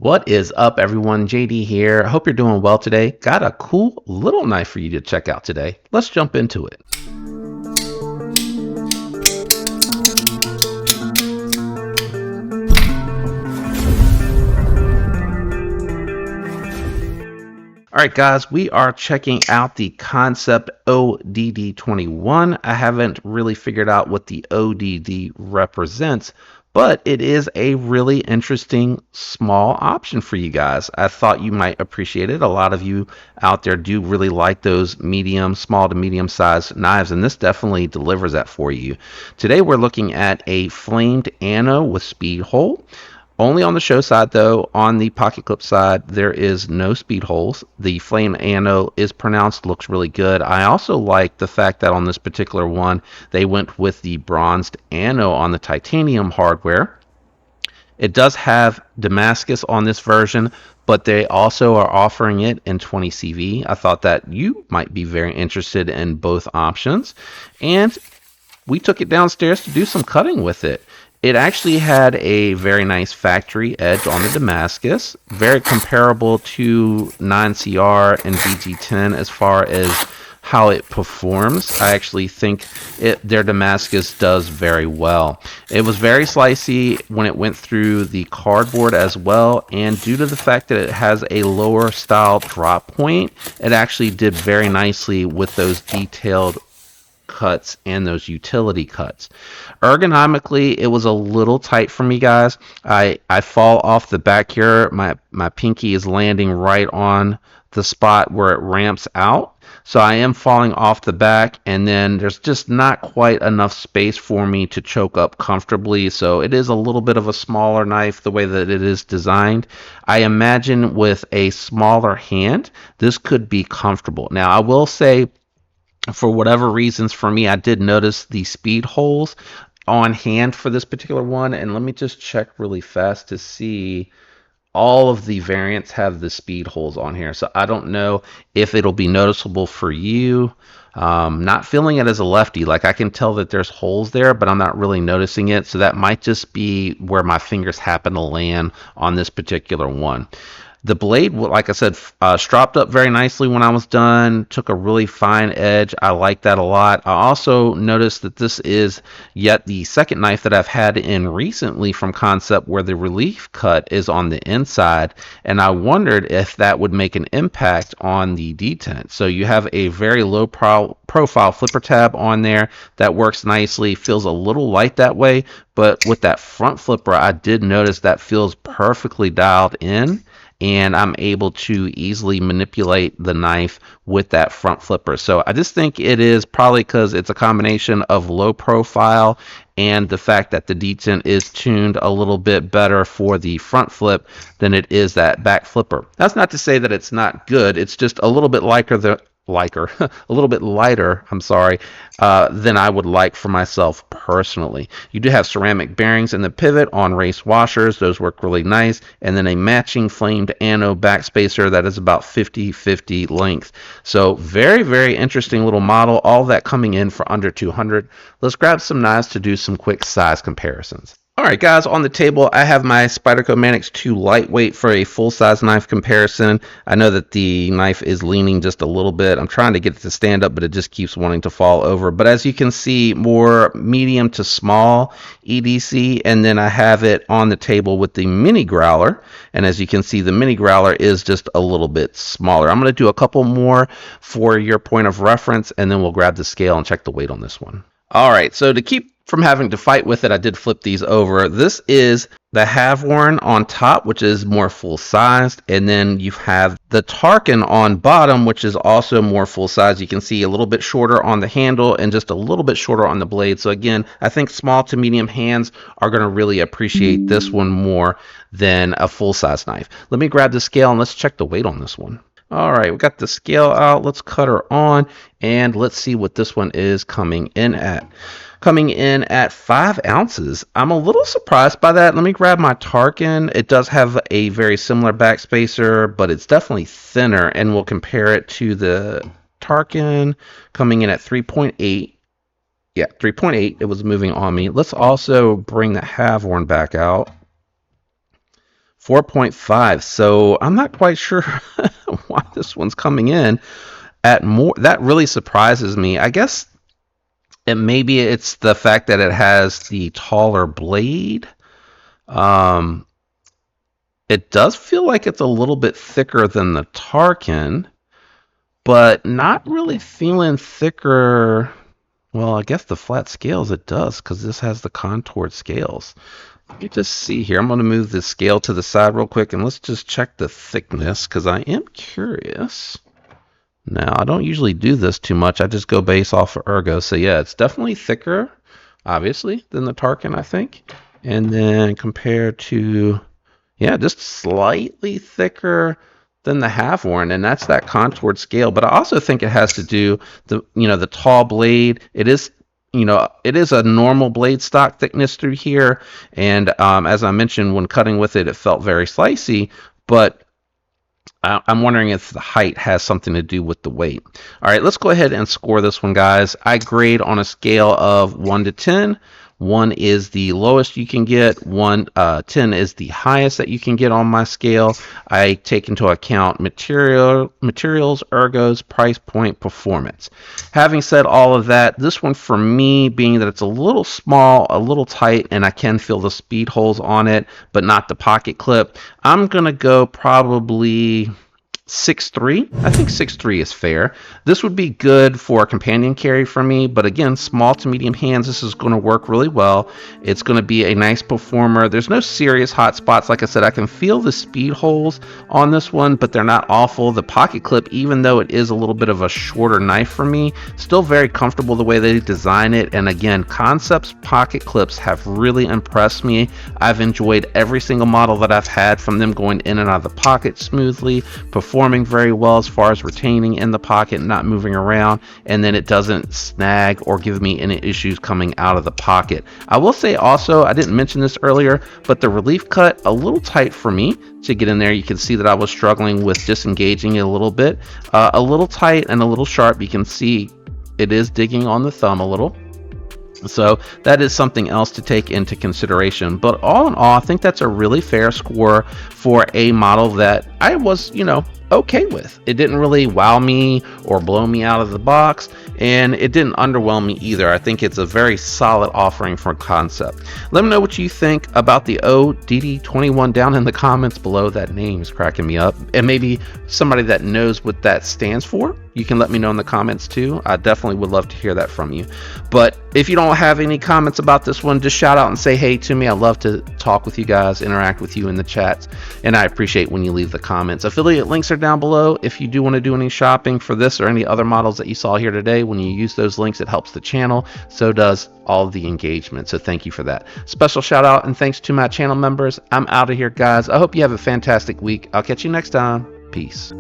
What is up, everyone? JD here. I hope you're doing well today. Got a cool little knife for you to check out today. Let's jump into it. All right, guys, we are checking out the Kansept ODD 21. I haven't really figured out what the ODD represents, but it is a really interesting small option for you guys. I thought you might appreciate it. A lot of you out there do really like those small to medium sized knives, and this definitely delivers that for you. Today we're looking at a flamed anno with speed hole. Only on the show side, though. On the pocket clip side, there is no speed holes. The flame anno is pronounced, looks really good. I also like the fact that on this particular one, they went with the bronzed anno on the titanium hardware. It does have Damascus on this version, but they also are offering it in 20 CV. I thought that you might be very interested in both options. And we took it downstairs to do some cutting with it. It actually had a very nice factory edge on the Damascus, very comparable to 9CR and VG10 as far as how it performs. I actually think their Damascus does very well. It was very slicey when it went through the cardboard as well, and due to the fact that it has a lower style drop point, it actually did very nicely with those detailed cuts and those utility cuts. Ergonomically, it was a little tight for me, guys. I fall off the back here. My pinky is landing right on the spot where it ramps out. So I am falling off the back, and then there's just not quite enough space for me to choke up comfortably. So it is a little bit of a smaller knife the way that it is designed. I imagine with a smaller hand, this could be comfortable. Now, I will say, for whatever reasons, for me, I did notice the speed holes on hand for this particular one, and let me just check really fast to see. All of the variants have the speed holes on here, so I don't know if it'll be noticeable for you. Not feeling it as a lefty, like I can tell that there's holes there, but I'm not really noticing it, so that might just be where my fingers happen to land on this particular one. The blade, like I said, stropped up very nicely when I was done. Took a really fine edge. I like that a lot. I also noticed that this is yet the second knife that I've had in recently from Kansept where the relief cut is on the inside, and I wondered if that would make an impact on the detent. So you have a very low profile flipper tab on there that works nicely. Feels a little light that way, but with that front flipper, I did notice that feels perfectly dialed in, and I'm able to easily manipulate the knife with that front flipper. So I just think it is probably because it's a combination of low profile and the fact that the detent is tuned a little bit better for the front flip than it is that back flipper. That's not to say that it's not good. It's just a little bit a little bit lighter, than I would like for myself personally. You do have ceramic bearings in the pivot on race washers. Those work really nice. And then a matching flamed anno backspacer that is about 50-50 length. So very, very interesting little model. All that coming in for under 200. Let's grab some knives to do some quick size comparisons. Alright guys, on the table I have my Spyderco Manix 2 lightweight for a full-size knife comparison. I know that the knife is leaning just a little bit. I'm trying to get it to stand up, but it just keeps wanting to fall over. But as you can see, more medium to small EDC, and then I have it on the table with the mini growler. And as you can see, the mini growler is just a little bit smaller. I'm going to do a couple more for your point of reference, and then we'll grab the scale and check the weight on this one. Alright, so to keep from having to fight with it, I did flip these over. This is the Have-Worn on top, which is more full-sized, and then you have the Tarkin on bottom, which is also more full-size. You can see a little bit shorter on the handle and just a little bit shorter on the blade. So again, I think small to medium hands are going to really appreciate this one more than a full-size knife. Let me grab the scale and let's check the weight on this one. All right, we got the scale out. Let's cut her on, and let's see what this one is coming in at. Coming in at 5 ounces. I'm a little surprised by that. Let me grab my Tarkin. It does have a very similar backspacer, but it's definitely thinner, and we'll compare it to the Tarkin coming in at 3.8. Yeah, 3.8. It was moving on me. Let's also bring the Have-Worn back out. 4.5. So I'm not quite sure why this one's coming in at more. That really surprises me. I guess maybe it's the fact that it has the taller blade. Um, it does feel like it's a little bit thicker than the Tarkin, but not really feeling thicker. Well, I guess the flat scales it does, because this has the contoured scales. Let me just see here. I'm going to move the scale to the side real quick, and let's just check the thickness, because I am curious. Now, I don't usually do this too much. I just go base off of Ergo. So yeah, it's definitely thicker, obviously, than the Tarkin, I think. And then compared to, yeah, just slightly thicker than the Half-Worn, and that's that contoured scale. But I also think it has to do the tall blade. It is it is a normal blade stock thickness through here, and as I mentioned, when cutting with it, it felt very slicey. But I'm wondering if the height has something to do with the weight. All right, let's go ahead and score this one, guys. I grade on a scale of 1 to 10. 1 is the lowest you can get. 10 is the highest that you can get on my scale. I take into account materials, ergos, price point, performance. Having said all of that, this one for me, being that it's a little small, a little tight, and I can feel the speed holes on it, but not the pocket clip, I'm going to go probably 6'3". I think 6'3" is fair. This would be good for a companion carry for me, but again, small to medium hands, this is going to work really well. It's going to be a nice performer. There's no serious hot spots. Like I said, I can feel the speed holes on this one, but they're not awful. The pocket clip, even though it is a little bit of a shorter knife for me, still very comfortable the way they design it. And again, Kansept's pocket clips have really impressed me. I've enjoyed every single model that I've had from them, going in and out of the pocket smoothly, performing very well as far as retaining in the pocket and not moving around, and then it doesn't snag or give me any issues coming out of the pocket. I will say also, I didn't mention this earlier, but the relief cut a little tight for me to get in there. You can see that I was struggling with disengaging it a little bit, a little tight and a little sharp. You can see it is digging on the thumb a little. So that is something else to take into consideration. But all in all, I think that's a really fair score for a model that I was, okay with. It didn't really wow me or blow me out of the box, and it didn't underwhelm me either. I think it's a very solid offering for Kansept. Let me know what you think about the ODD21 down in the comments below. That name's cracking me up, and maybe somebody that knows what that stands for, you can let me know in the comments too. I definitely would love to hear that from you. But if you don't have any comments about this one, just shout out and say hey to me. I love to talk with you guys, interact with you in the chats, and I appreciate when you leave the comments. Affiliate links are down below. If you do want to do any shopping for this or any other models that you saw here today, when you use those links, it helps the channel. So does all of the engagement. So thank you for that. Special shout out and thanks to my channel members. I'm out of here, guys. I hope you have a fantastic week. I'll catch you next time. Peace.